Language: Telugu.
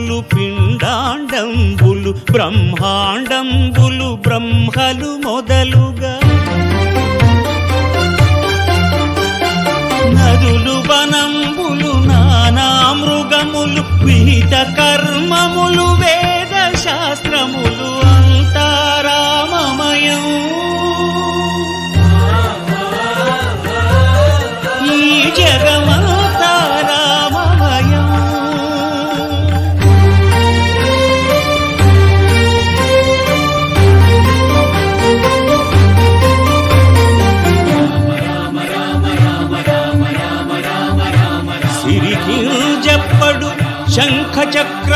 భూతములు పిండాండంబులు బ్రహ్మాండంబులు బ్రహ్మలు మొదలుగా నదులు వనంబులు నానా మృగములు విహిత కర్మములు వేద శాస్త్రములు అంతారామమయం ఈ జగమంతా రామమయం సిరికి జప్పడు శంఖ చక్ర